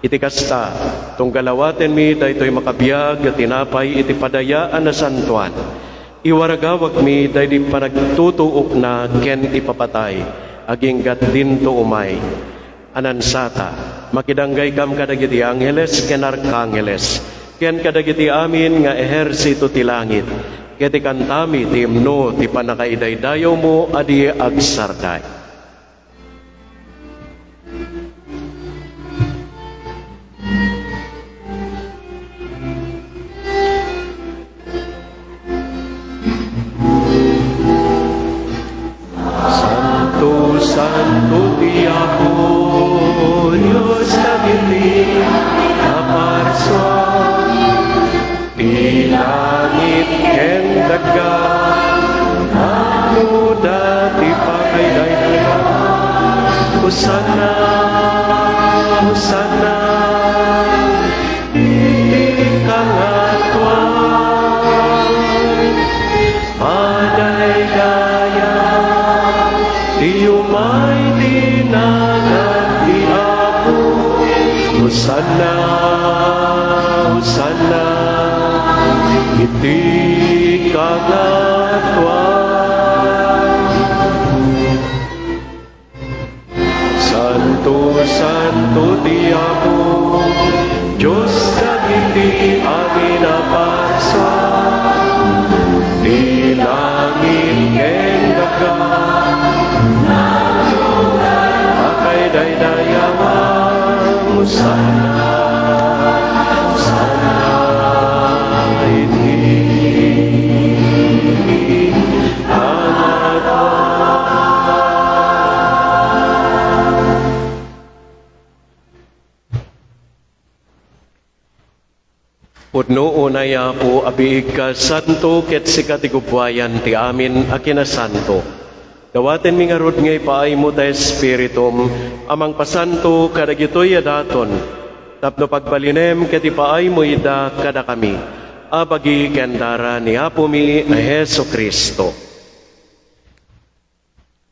Iti kasta, tunggalawaten mi daytoy makabiyag at tinapay iti padayaan na santuan. Iwaragawag mi daydi panagtutuok na ken ipapatay, aging gat dinto umay. Anansata, makidanggay kam kadagiti angeles ken arkangeles, ken kadagiti amin nga ehersito ti langit, ket ikantami ti himno ti panakaidaydayaw mo adi agsarday. Santo ti Apo, Diyos na bili, na parswa, ti langit ken daga, ano dati pa kay daydaya. Hosana, Hosana, iti kangatwan, padaydaya. Di umay dinagan di Apo, Hosana, Hosana, iti kagatwan. Santo, Santo di Apo, Diyos dagiti amin a parswa, di langit ken daga, daydayawan Hosana, Hosana, iti Pudno unay Apo abiig ka santo ket sikatigubwayan ti amin a kinasanto. Dawaten mi nga rod ngay paay mo ta Espiritum, amang pasanto kadagitoy adaton, tapno pagbalinem ket ipaay mo ida kada kami, abagi kendara ni Apo mi a Heso Kristo.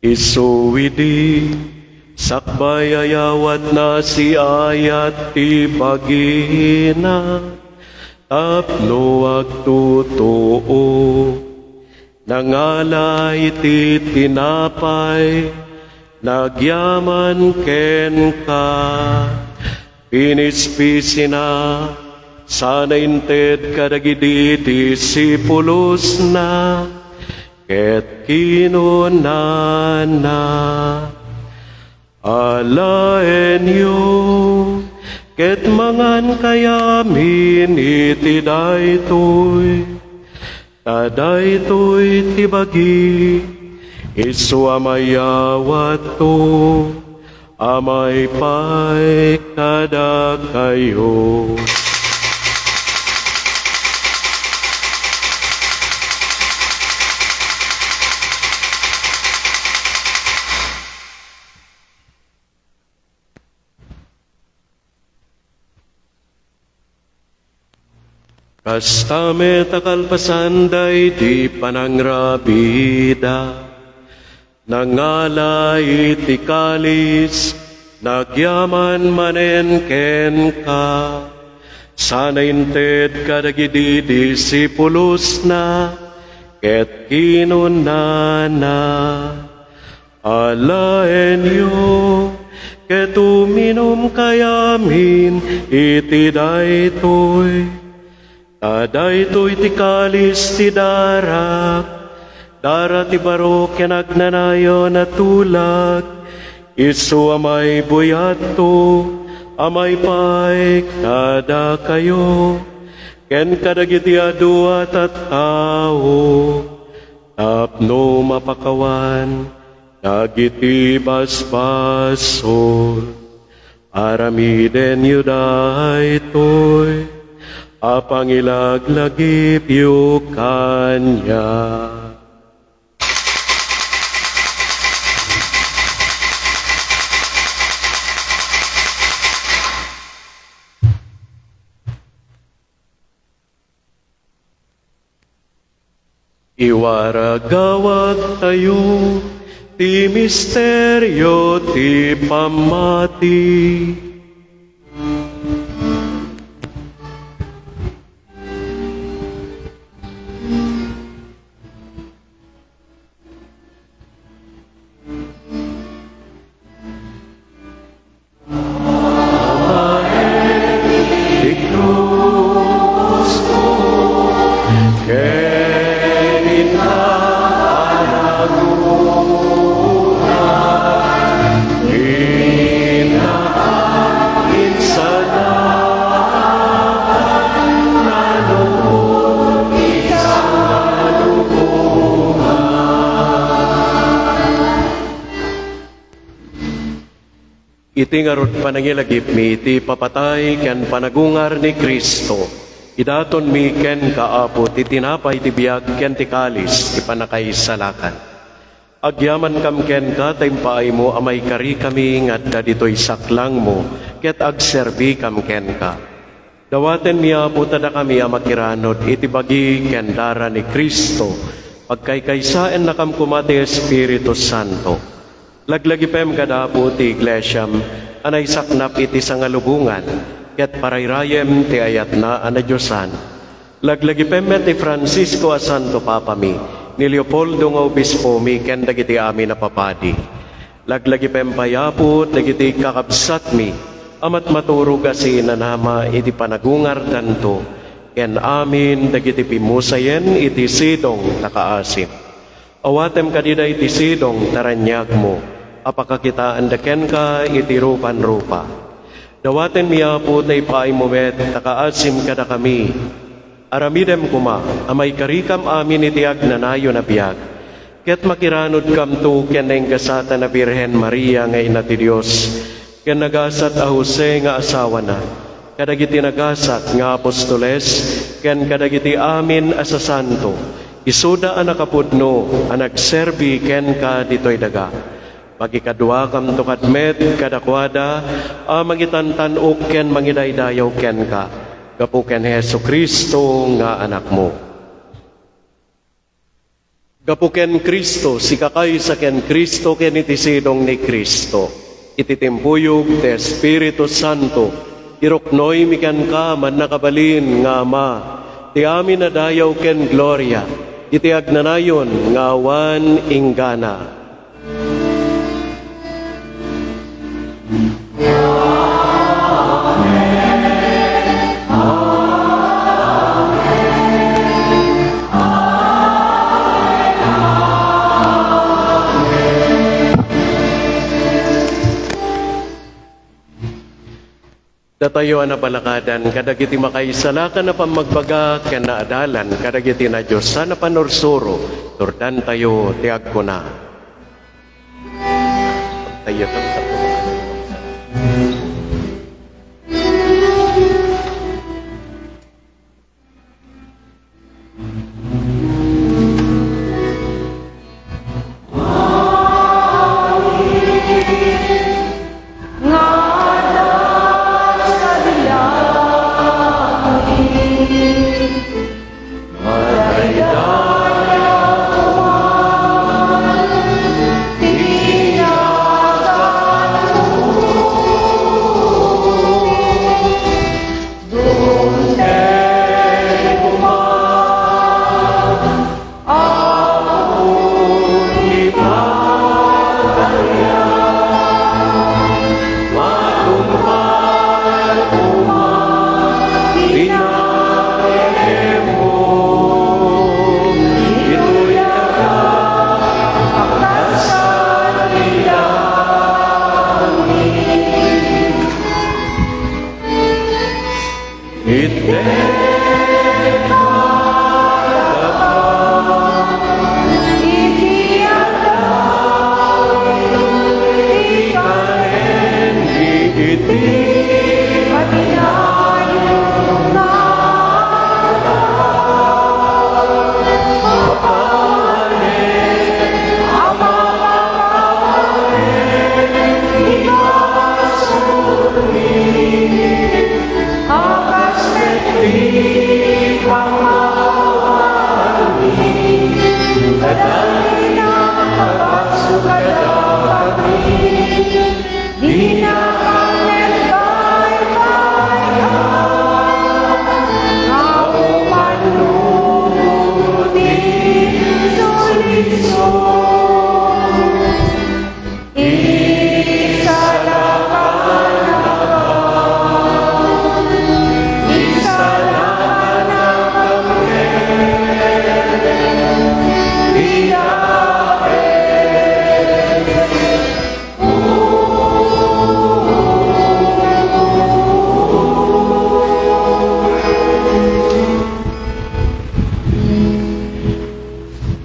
Isuwidi, sakbay ayawat na si ayat ti bagina, tapno agtutuo. Nangalay ti tinapay, nagyaman ken ka, pinispisi na, sana inted kadagidi disipulos na, ket kinunana. Alaen yo, ket mangan kayamin iti daytoy, tadaytoy tibagi, isu amayawat to, amay pay kada kayo. Kastame takalpasanday di panangrabida, nangalay itikalis, nagyaman manen ken ka, sana inted kadagidi disipulos na, ket kinunana, alaen yo, ket uminom kayamin iti daytoy. Daytoy ti kalis ti darak, dara ti barok ken agnanayo na tulag, isu amay buyato, amay pay kada kayo, ken kadagiti aduat at tao, tapno mapakawan, dagiti basbasol, aramiden yu daytoy, apang ilaglagip yu kanya. Iwaragawag tayo, ti misteryo ti pamati. Iti ngarod panangilagip mi, iti papatay ken panagungar ni Kristo. Idaton mi ken kaapot, iti tinapay ti biag ken ti kalis, ti panakaisalakan. Agyaman kam ken ka, taympaay mo, amay kari kami, ngadda dito'y saklang mo, ket agserbi kam ken ka. Dawaten niya po tada kami amakiranod, iti bagi ken dara ni Kristo, pagkaykaysaen na kam kumati Espiritu Santo. Laglagipem kada po ti iglesyam, anay saknap iti sangalubungan, ket parayrayem ti ayat na anadyosan. Laglagipem ti Francisco a Santo Papa mi, ni Leopoldo nga obispo mi, ken dagiti amin na papadi. Laglagipem payapo, dagiti kakabsat mi, amat maturog asi nanama iti panagungar danto, ken amin dagiti pimusayen iti sidong nakaasim. Awatem kadida iti sidong taranyag mo, apakakitaan daken ka iti rupan-rupa. Dawaten miya po tay paay mo met, takaasim kada kami. Aramidem kuma, amay karikam amin iti agnanayo na biyag. Ket makiranod kam to ken gasata na Birhen Maria nga ina ti Dios, ken nagasat a Jose nga asawa na, kadagiti nagasat nga apostoles, ken kadagiti amin as santo, isuda a nakapudno, a nagserbi ken ka ditoy daga. Magikadwa kam to katmet kadakwada, a mangitantanok ken mangidaydayaw ken ka, gapu ken Hesu Kristo nga anak mo. Gapu ken Kristo, sikakay sa ken Kristo ken itisidong ni Kristo. Ititimpuyog te Espiritu Santo, iruknoy mi ken ka man nakabalin nga Ama, ti amin na dayaw ken gloria, iti agnanayon nga awan inggana. Datayo na palakadan, kadagiti makaisalakan na pamagbaga, ken naadalan, kadagiti na Diyos, sana panorsuro, turdan tayo, tiag ko na. Tayo,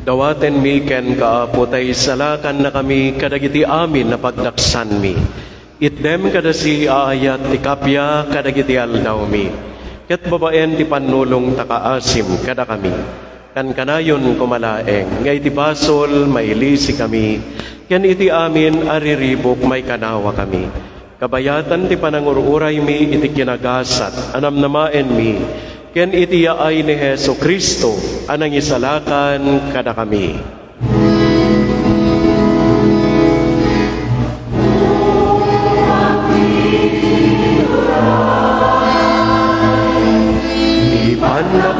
Dawaten mi ken kaapo tay salakan na kami kadagiti amin na pagdaksan mi. Itdem kadasi aayat ti kapya kadagiti aldaw mi. Ket babaen ti panulong takaasim kada kami. Kan kanayon kumalaeng ngay ti basol mailisi kami. Ken iti amin ariribok may kanawa kami. Kabayatan ti panangururay mi iti kinagasat anamnamaen mi. Ken iti yaay ni Heso Kristo anang isalakan kada kami. Ipan na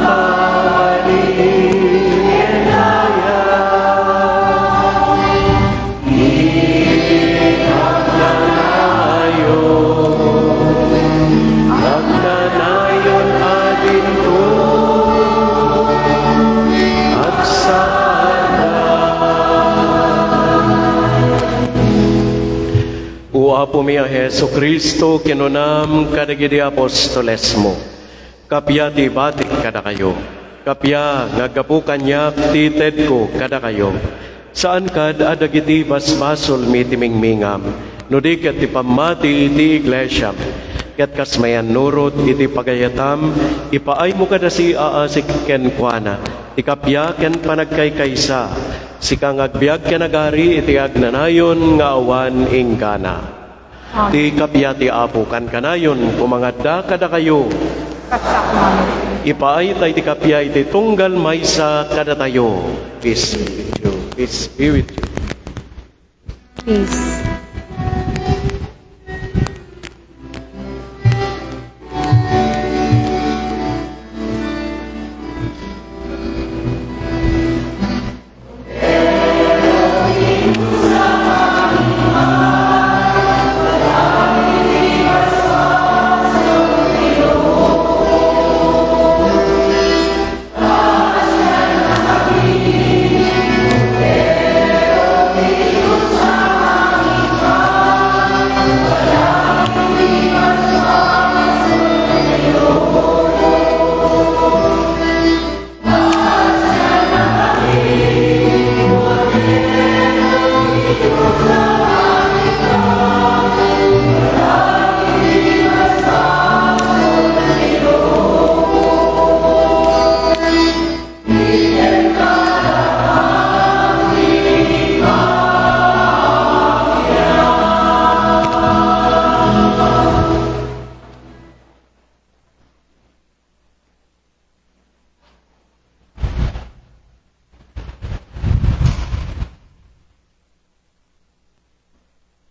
Apo mi Heso Kristo kinunam kadagiti apostoles mo. Kapya ti batik kada kayo. Kapya ngagapukan niya tited ko kada kayo. Saan kad adagiti basbasol mi timingmingam. Nudi ket ti pamati ti iglesia. Ket kasmayan nurot iti pagayatam. Ipaay mo kada si aasik ken kuana. Ti kapya ken panagkaykaysa. Si kang agbiag ken agari iti agnanayon nga awan ingkana. Ti kapya ti apo kan kanayon kumangadda kada kayo. Ipaay tay ti kapya iti tunggal maysa kada tayo. Peace be with you. Peace be with you. Peace.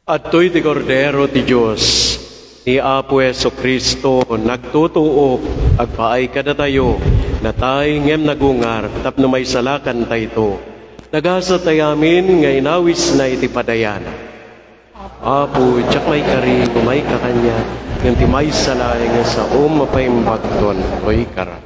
At to'y ti Kordero ti Diyos, ni Apo Yeso Kristo, nagtutuo, agpaay kada tayo, na tayo ngem nagungar, tapno may salakan tayo. Nagasa tayamin, nga inawis na iti padayan. Apo, tsak may kari, kumay kakanya, ng timay salay nga sa mapaimbagton, oy kara.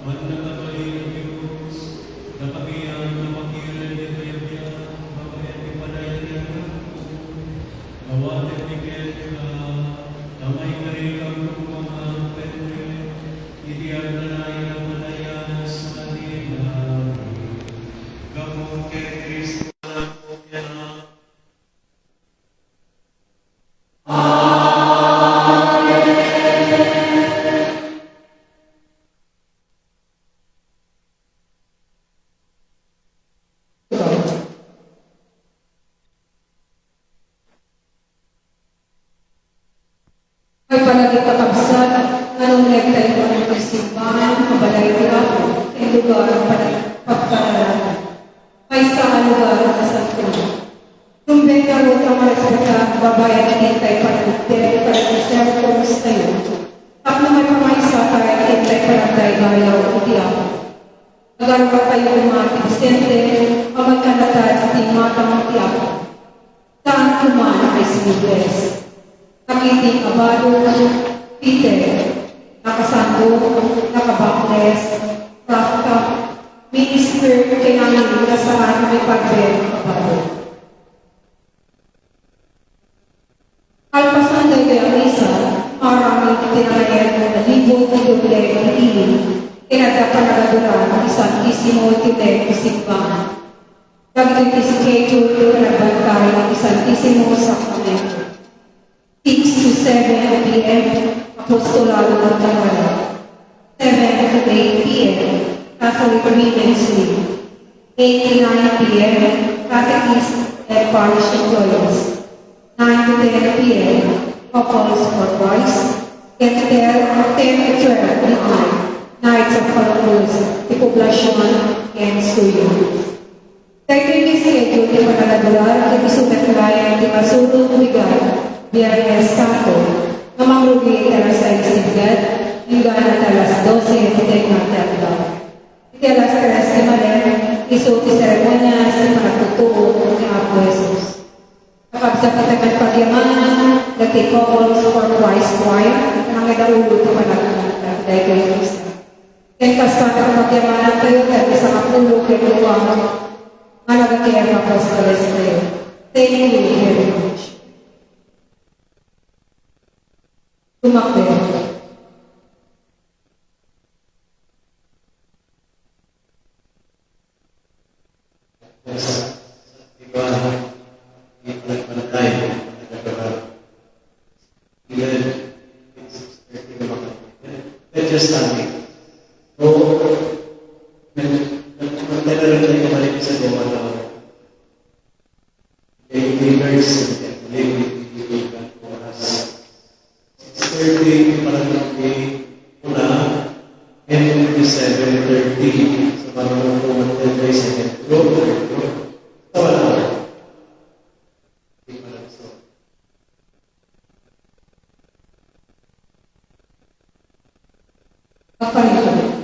Mananatili ng Diyos, na kami ang namakilan ni Kayabya, mamaya ni Panayan ng Gawatin ni Kaya, na may karikang mga pwede, itiyak na nain ang manayan sa kanila. Gamot kay Kristo na po yan. Ay palagi kakabsat, anong nektay ko ng kasimbahan, mabalay di ako, ang lugar pagkaralaman. Ay sa lugar na sa tuwa. Tumbay ka rin ang marespetar, babayan at hintay panagdere, panag-reserve ko sa iyo. At na may pamaysa tayo at hintay panagdaygayaw, hindi ako. Nagarawa tayo ng mga Vicente, ang magkanatad at imatang ako. Saan kuman ay sinibes? Nakiting abado, Peter, nakasando, nakabakles, rakta, minister, kinangin na saan may pagbel abado. Alpasan daw ang isa, maraming tinangayan mo na libong na doble ng ilim, kinadapanagaduran ng isang isimo tite isimbahan. Dagdag schedule na nagbantay ng isang isimo sakramento. 6 to 7 p.m. Apostolado ng Tamara. 7 to 8 p.m. Catholic Women's League. 8 to 9 p.m. Catechist and Parish Employees. 9 to 10 p.m. Couples for Christ. 10 to 12 midnight. Nights of Columbus, the Poblacion, and Suyo. Dahil yung schedule di mananagular, di sumetlaya, di masurong bigat, Biyernes Santo, na mangrugi alas 6 sigad, hingga na alas 12 hindi magdagdag. Iti alas 3 di malen, isuti seremonya sa panagtutuo ni Apo Jesus. Kapag sa katagan pagyaman, dati couples for Christ Choir, ang idaulo ito panagdagdag dahil kayo Kristo. Kentas ka na pagyaman kayo, dahil sa kapulo kayo luwang, managakaya ka po sa kayo. Thank you very much. Tumakbo. Just standing. So, magtala rin tayo kamalik sa gawa na believers and believers for us. 6:30 parang una and 7:30 sa parang pumunta tayo sa second floor. So, wala. Hindi pa lang so. Paparito.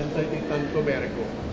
kanta ni Tanto Merico.